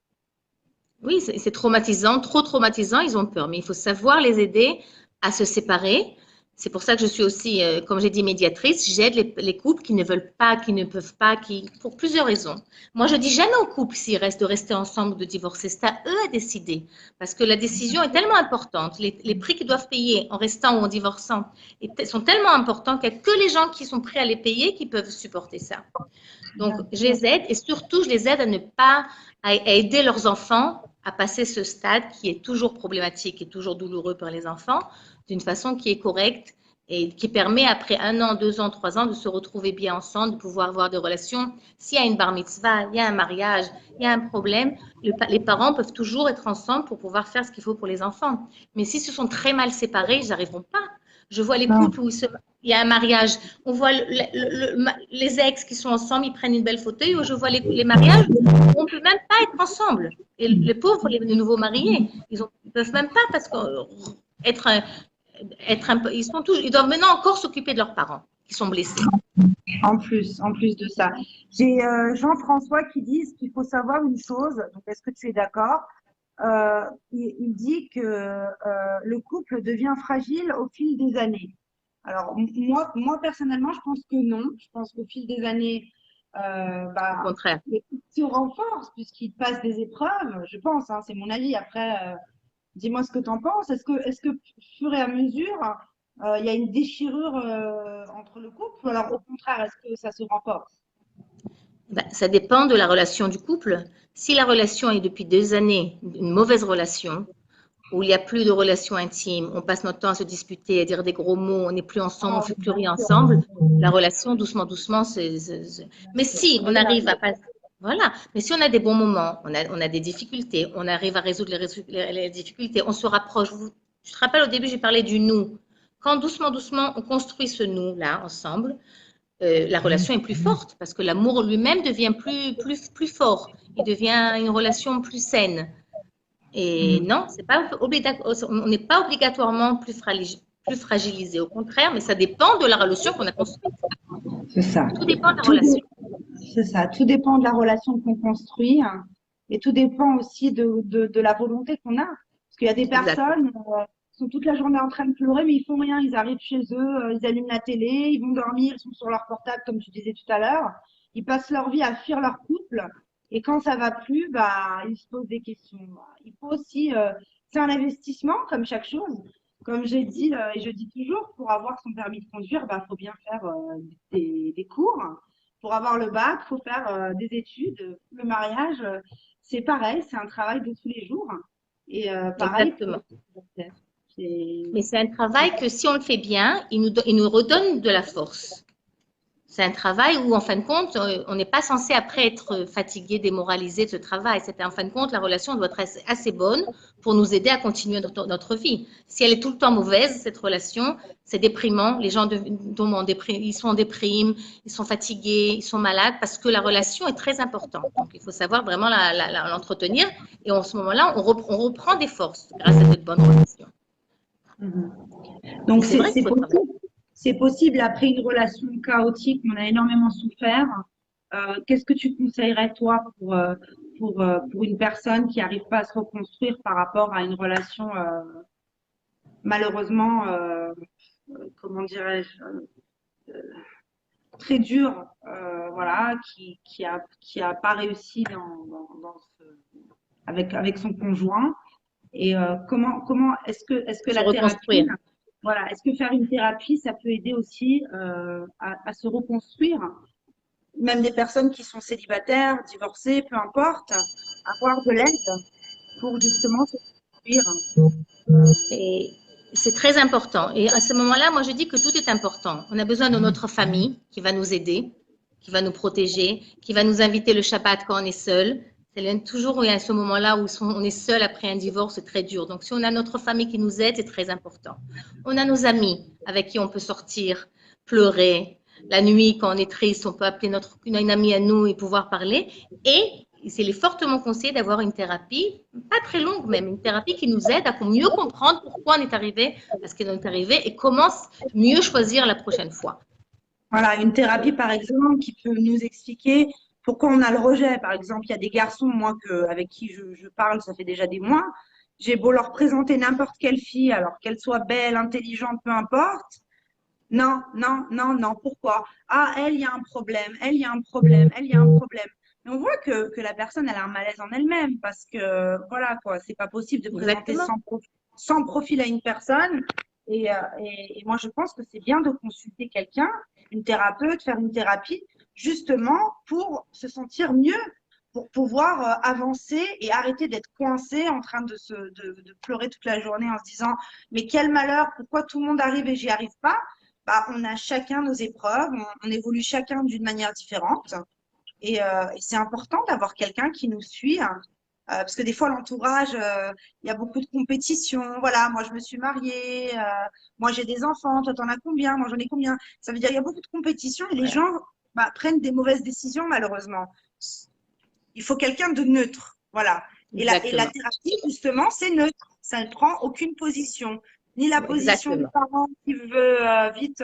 Oui, c'est traumatisant, trop traumatisant, ils ont peur. Mais il faut savoir les aider à se séparer. C'est pour ça que je suis aussi, comme j'ai dit, médiatrice. J'aide les couples qui ne veulent pas, qui ne peuvent pas, pour plusieurs raisons. Moi, je dis jamais aux couples s'ils restent de rester ensemble ou de divorcer. C'est à eux à décider. Parce que la décision est tellement importante. Les prix qu'ils doivent payer en restant ou en divorçant sont tellement importants qu'il n'y a que les gens qui sont prêts à les payer qui peuvent supporter ça. Donc, Bien je sûr. les aide et surtout, je les aide à aider leurs enfants à passer ce stade qui est toujours problématique et toujours douloureux pour les enfants d'une façon qui est correcte et qui permet après 1 an, 2 ans, 3 ans de se retrouver bien ensemble, de pouvoir avoir des relations. S'il y a une bar mitzvah, il y a un mariage, il y a un problème, les parents peuvent toujours être ensemble pour pouvoir faire ce qu'il faut pour les enfants. Mais si ce sont très mal séparés, ils n'arriveront pas. Je vois les Non. couples où il y a un mariage, on voit les ex qui sont ensemble, ils prennent une belle fauteuil, ou je vois les mariages où on ne peut même pas être ensemble. Et les pauvres, les nouveaux mariés, ils ne peuvent même pas parce que être, ils doivent maintenant encore s'occuper de leurs parents qui sont blessés. En plus de ça. J'ai Jean-François qui dit qu'il faut savoir une chose, donc est-ce que tu es d'accord? Il dit que le couple devient fragile au fil des années. Alors, moi personnellement, je pense que non. Je pense qu'au fil des années, Au contraire. le couple se renforce puisqu'il passe des épreuves, je pense, hein, c'est mon avis. Après, dis-moi ce que tu en penses. Est-ce que, fur et à mesure, il y a une déchirure entre le couple, ou alors au contraire, est-ce que ça se renforce? Ben, ça dépend de la relation du couple. Si la relation est depuis des années une mauvaise relation, où il n'y a plus de relations intimes, on passe notre temps à se disputer, à dire des gros mots, on n'est plus ensemble, on ne Ah, fait plus bien rien sûr. ensemble, la relation, doucement, doucement, Mais si on Voilà. arrive à passer, voilà, mais si on a des bons moments, on a des difficultés, on arrive à résoudre les difficultés, on se rapproche. Je te rappelle, au début, j'ai parlé du nous. Quand doucement, doucement, on construit ce nous-là ensemble, la relation est plus forte parce que l'amour lui-même devient plus fort. Il devient une relation plus saine. Et Mm. non, c'est pas on n'est pas obligatoirement plus fragilisé. Au contraire, mais ça dépend de la relation qu'on a construite. C'est ça. Tout dépend de la Tout, relation. c'est ça. Tout dépend de la relation qu'on construit, hein, et tout dépend aussi de la volonté qu'on a. Parce qu'il y a des Exactement. personnes qui sont toute la journée en train de pleurer, mais ils font rien. Ils arrivent chez eux, ils allument la télé, ils vont dormir, ils sont sur leur portable, comme tu disais tout à l'heure. Ils passent leur vie à fuir leur couple. Et quand ça va plus, bah, ils se posent des questions. Il faut aussi, c'est un investissement comme chaque chose. Comme j'ai dit et je dis toujours, pour avoir son permis de conduire, bah, faut bien faire des cours. Pour avoir le bac, faut faire des études. Le mariage, c'est pareil, c'est un travail de tous les jours. Et pareil pour Exactement. c'est Mais c'est un travail que si on le fait bien, il nous redonne de la force. C'est un travail où, en fin de compte, on n'est pas censé après être fatigué, démoralisé de ce travail. C'est en fin de compte, la relation doit être assez bonne pour nous aider à continuer notre vie. Si elle est tout le temps mauvaise, cette relation, c'est déprimant. Les gens tombent en déprime, ils sont en déprime, ils sont fatigués, ils sont malades parce que la relation est très importante. Donc, il faut savoir vraiment l'entretenir. Et en ce moment-là, on reprend des forces grâce à cette bonne relation. Donc, c'est vrai qu'il faut travailler. C'est possible après une relation chaotique, on a énormément souffert. Qu'est-ce que tu conseillerais, toi, pour une personne qui n'arrive pas à se reconstruire par rapport à une relation, malheureusement, comment dirais-je, très dure, voilà, qui a pas réussi avec son conjoint. Et comment est-ce que Se la thérapie, reconstruire. voilà, est-ce que faire une thérapie, ça peut aider aussi à se reconstruire? Même des personnes qui sont célibataires, divorcées, peu importe, avoir de l'aide pour justement se reconstruire. Et c'est très important. Et à ce moment-là, moi, je dis que tout est important. On a besoin de notre famille qui va nous aider, qui va nous protéger, qui va nous inviter le Shabbat quand on est seul. C'est toujours il y a ce moment-là où on est seul après un divorce, c'est très dur. Donc, si on a notre famille qui nous aide, c'est très important. On a nos amis avec qui on peut sortir, pleurer. La nuit, quand on est triste, on peut appeler une amie à nous et pouvoir parler. Et c'est fortement conseillé d'avoir une thérapie, pas très longue même, une thérapie qui nous aide à mieux comprendre pourquoi on est arrivé à ce qu'on est arrivé et comment mieux choisir la prochaine fois. Voilà, une thérapie, par exemple, qui peut nous expliquer pourquoi on a le rejet. Par exemple, il y a des garçons, moi, avec qui je parle, ça fait déjà des mois. J'ai beau leur présenter n'importe quelle fille, alors qu'elle soit belle, intelligente, peu importe. Non, non, non, non. Pourquoi? Ah, elle, il y a un problème. Elle, il y a un problème. Elle, il y a un problème. Mais on voit que la personne, elle a un malaise en elle-même parce que, voilà, quoi, c'est pas possible de présenter Exactement. sans profil à une personne. Et moi, je pense que c'est bien de consulter quelqu'un, une thérapeute, faire une thérapie, justement pour se sentir mieux, pour pouvoir avancer et arrêter d'être coincé en train de pleurer toute la journée en se disant, mais quel malheur, pourquoi tout le monde arrive et j'y arrive pas? Bah, on a chacun nos épreuves, on évolue chacun d'une manière différente. Et c'est important d'avoir quelqu'un qui nous suit, hein. Parce que des fois, l'entourage, il y a beaucoup de compétition. Voilà, moi, je me suis mariée, moi, j'ai des enfants, toi, t'en as combien, moi, j'en ai combien. Ça veut dire qu'il y a beaucoup de compétition et les gens prennent des mauvaises décisions, malheureusement. Il faut quelqu'un de neutre. Voilà. Et la thérapie, justement, c'est neutre. Ça ne prend aucune position. Ni la position du parent qui veut vite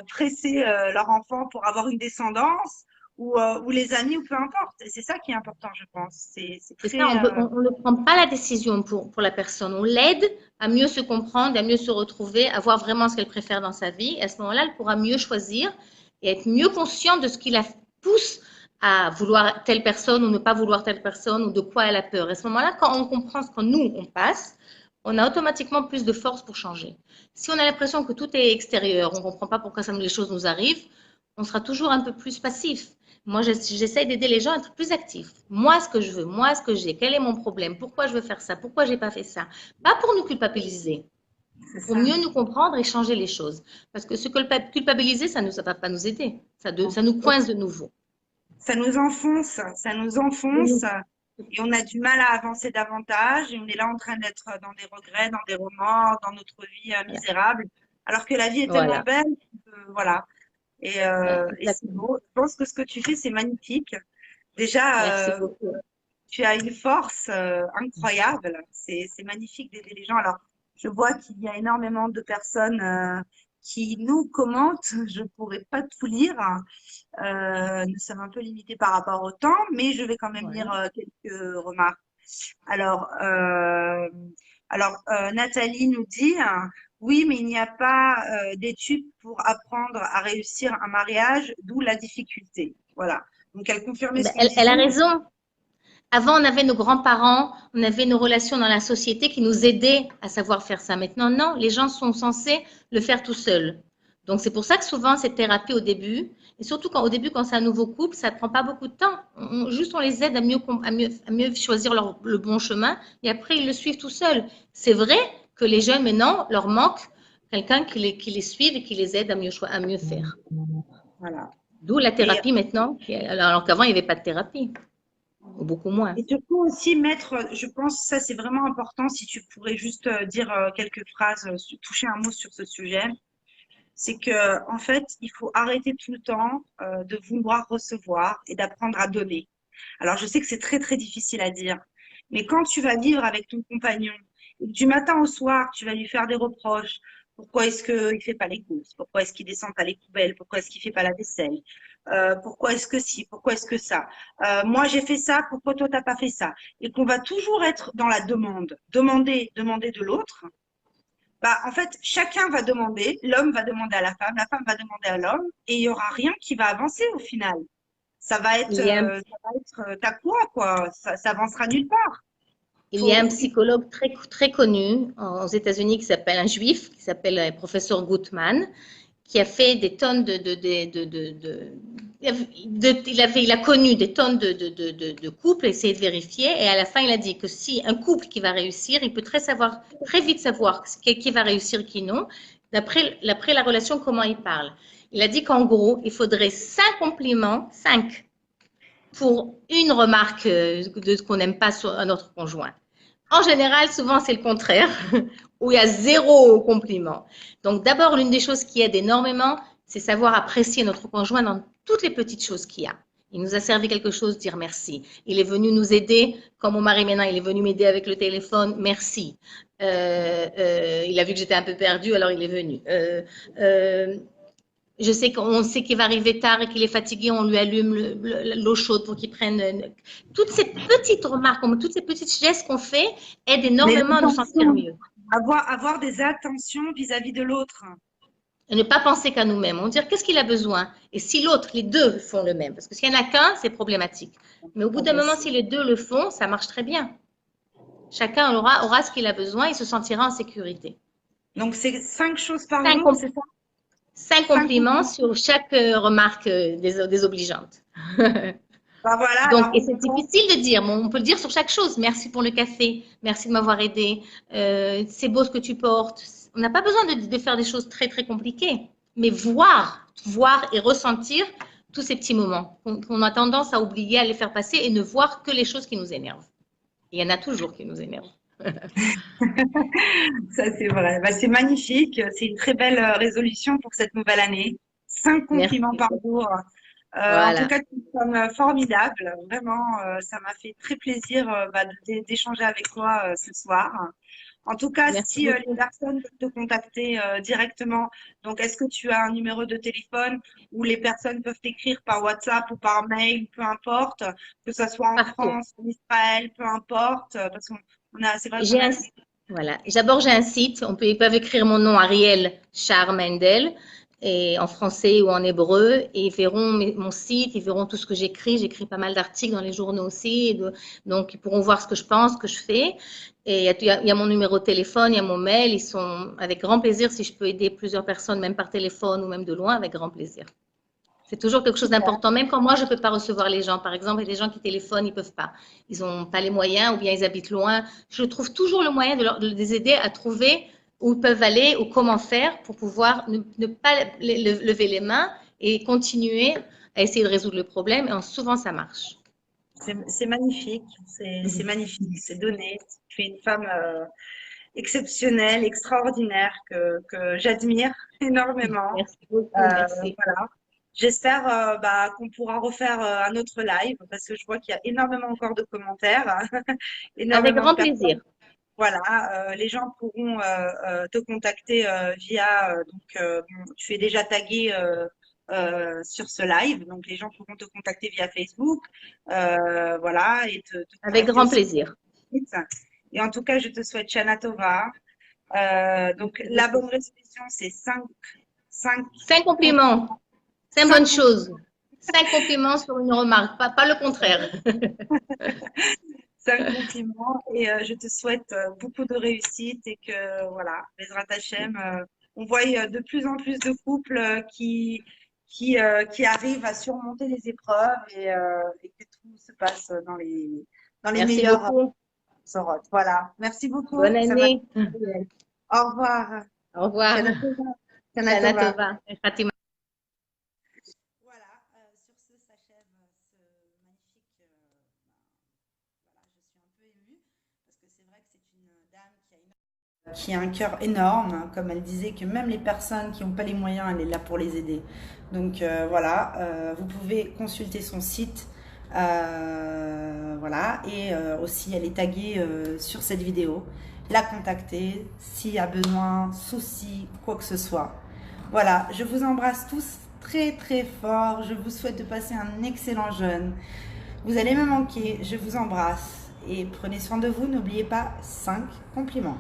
presser leur enfant pour avoir une descendance, ou les amis, ou peu importe. Et c'est ça qui est important, je pense. C'est C'est très. ça, on ne prend pas la décision pour la personne. On l'aide à mieux se comprendre, à mieux se retrouver, à voir vraiment ce qu'elle préfère dans sa vie. Et à ce moment-là, elle pourra mieux choisir et être mieux consciente de ce qui la pousse à vouloir telle personne ou ne pas vouloir telle personne ou de quoi elle a peur. Et à ce moment-là, quand on comprend ce que nous, on passe, on a automatiquement plus de force pour changer. Si on a l'impression que tout est extérieur, on ne comprend pas pourquoi les choses nous arrivent, on sera toujours un peu plus passif. Moi, j'essaie d'aider les gens à être plus actifs. Moi, ce que je veux, moi, ce que j'ai, quel est mon problème, pourquoi je veux faire ça, pourquoi j'ai pas fait ça. Pas pour nous culpabiliser, pour mieux nous comprendre et changer les choses. Parce que ce culpabiliser, ça ne va pas nous aider. Ça nous coince de nouveau. Ça nous enfonce, ça nous enfonce. Et on a du mal à avancer davantage. Et on est là en train d'être dans des regrets, dans des remords, dans notre vie misérable. Alors que la vie est tellement belle. Voilà. Et c'est beau. Je pense que ce que tu fais, c'est magnifique. Déjà, tu as une force incroyable. C'est magnifique d'aider les gens. Alors, je vois qu'il y a énormément de personnes qui nous commentent. Je ne pourrais pas tout lire. Nous sommes un peu limités par rapport au temps, mais je vais quand même lire quelques remarques. Alors, Nathalie nous dit, oui, mais il n'y a pas d'études pour apprendre à réussir un mariage, d'où la difficulté. Voilà. Donc, elle confirmait ce qu'on disait. Elle a raison. Avant, on avait nos grands-parents, on avait nos relations dans la société qui nous aidaient à savoir faire ça. Maintenant, non, les gens sont censés le faire tout seuls. Donc, c'est pour ça que souvent, cette thérapie au début, et surtout au début, quand c'est un nouveau couple, ça ne prend pas beaucoup de temps. Juste, on les aide à mieux choisir le bon chemin et après, ils le suivent tout seuls. C'est vrai que les jeunes, maintenant, leur manque quelqu'un qui les suive et qui les aide à mieux faire. Voilà. D'où la Et, thérapie maintenant, alors qu'avant, il n'y avait pas de thérapie, ou beaucoup moins. et surtout aussi mettre, je pense, ça c'est vraiment important, si tu pourrais juste dire quelques phrases, toucher un mot sur ce sujet, c'est que en fait, il faut arrêter tout le temps de vouloir recevoir et d'apprendre à donner. Alors, je sais que c'est très, très difficile à dire, mais quand tu vas vivre avec ton compagnon, et que du matin au soir, tu vas lui faire des reproches, pourquoi est-ce qu'il ne fait pas les courses? Pourquoi est-ce qu'il descend pas les poubelles? Pourquoi est-ce qu'il fait pas la vaisselle? Pourquoi est-ce que si? Pourquoi est-ce que ça? Moi, j'ai fait ça, pourquoi toi, t'as pas fait ça? Et qu'on va toujours être dans la demande, demander de l'autre. Bah, en fait, chacun va demander, l'homme va demander à la femme va demander à l'homme, et il y aura rien qui va avancer au final. Il y a un Ça va être t'as quoi? Ça avancera nulle part. Il y a un Faut, psychologue très, très connu aux États-Unis qui s'appelle un juif, qui s'appelle professeur Gutmann, qui a fait des tonnes il a connu des tonnes de couples, essayé de vérifier, et à la fin, il a dit que si un couple qui va réussir, il peut très vite savoir qui va réussir et qui non, d'après la relation, comment il parle. Il a dit qu'en gros, il faudrait 5 compliments, 5, pour une remarque de ce qu'on n'aime pas sur notre conjoint. En général, souvent, c'est le contraire, où il y a 0 compliment. Donc, d'abord, l'une des choses qui aide énormément, c'est savoir apprécier notre conjoint dans toutes les petites choses qu'il y a. Il nous a servi quelque chose, dire merci. Il est venu nous aider, comme mon mari maintenant, il est venu m'aider avec le téléphone, merci. Il a vu que j'étais un peu perdue, alors il est venu. Je sais qu'on sait qu'il va arriver tard et qu'il est fatigué, on lui allume l'eau chaude pour qu'il prenne. Toutes ces petites remarques, toutes ces petites gestes qu'on fait aident mais énormément à nous sentir l'attention, mieux. avoir des attentions vis-à-vis de l'autre. Et ne pas penser qu'à nous-mêmes. On dire qu'est-ce qu'il a besoin. Et si l'autre, les deux font le même, parce que s'il n'y en a qu'un, c'est problématique. Mais au bout d'un moment, si les deux le font, ça marche très bien. Chacun aura ce qu'il a besoin et se sentira en sécurité. Donc, c'est 5 choses par Cinq, jour, c'est ça? 5 compliments 5 compliments. sur chaque remarque désobligeante. Bah voilà, Donc, alors et c'est difficile de dire, mais on peut le dire sur chaque chose. Merci pour le café, merci de m'avoir aidé, c'est beau ce que tu portes. On n'a pas besoin de faire des choses très, très compliquées, mais voir et ressentir tous ces petits moments qu'on a tendance à oublier, à les faire passer et ne voir que les choses qui nous énervent. Il y en a toujours qui nous énervent. ça c'est vrai. Bah, c'est magnifique. C'est une très belle résolution pour cette nouvelle année. 5 compliments Merci. par jour. En tout Voilà. cas, tu es une femme formidable. Vraiment, ça m'a fait très plaisir bah, d'échanger avec toi ce soir. En tout cas, Merci si les beaucoup. personnes veulent te contacter directement, donc est-ce que tu as un numéro de téléphone où les personnes peuvent t'écrire par WhatsApp ou par mail, peu importe, que ce soit en Partout. France, en Israël, peu importe, parce c'est vrai qu'on J'ai a un, des... voilà. D'abord, j'ai un site. Ils peuvent écrire mon nom Ariel Charmendel et en français ou en hébreu et ils verront mon site, ils verront tout ce que j'écris. J'écris pas mal d'articles dans les journaux aussi, donc ils pourront voir ce que je pense, ce que je fais. Et il y a mon numéro de téléphone, il y a mon mail. Ils sont avec grand plaisir si je peux aider plusieurs personnes, même par téléphone ou même de loin, avec grand plaisir. C'est toujours quelque chose Super. d'important. Même quand moi, je ne peux pas recevoir les gens. Par exemple, il y a des gens qui téléphonent, ils ne peuvent pas. Ils n'ont pas les moyens ou bien ils habitent loin. Je trouve toujours le moyen de les aider à trouver où ils peuvent aller ou comment faire pour pouvoir ne pas lever les mains et continuer à essayer de résoudre le problème. Et souvent, ça marche. C'est magnifique, c'est magnifique, c'est donné. Tu es une femme exceptionnelle, extraordinaire, que j'admire énormément. Merci beaucoup. Merci. Voilà. J'espère bah, qu'on pourra refaire un autre live parce que je vois qu'il y a énormément encore de commentaires, Avec énormément de grand personnes. plaisir. Voilà, les gens pourront te contacter via, bon, tu es déjà tagué sur ce live, donc les gens pourront te contacter via Facebook, voilà, et te Avec contacter grand aussi. plaisir. Et en tout cas, je te souhaite Shana Tova. Donc, Merci la beaucoup. bonne résolution, c'est 5 5 compliments. compliments. 5 5 bonnes compliments. choses. 5 compliments sur une remarque, pas le contraire. 5 compliments. Et je te souhaite beaucoup de réussite et que, voilà, Bezrat Hachem, on voit de plus en plus de couples qui arrivent à surmonter les épreuves et que tout se passe dans les Merci meilleurs beaucoup. sorotes. Voilà. Merci beaucoup. Bonne Ça m'a année. fait. Au revoir. Au revoir. Shana Tova. Shana Shana Tova. Tova. c'est vrai que c'est une dame qui a un cœur énorme, comme elle disait que même les personnes qui n'ont pas les moyens, elle est là pour les aider. Donc voilà, vous pouvez consulter son site, voilà, et aussi elle est taguée sur cette vidéo, la contacter s'il y a besoin, souci, quoi que ce soit. Voilà, je vous embrasse tous très très fort, je vous souhaite de passer un excellent jeûne. Vous allez me manquer, je vous embrasse et prenez soin de vous, n'oubliez pas 5 compliments.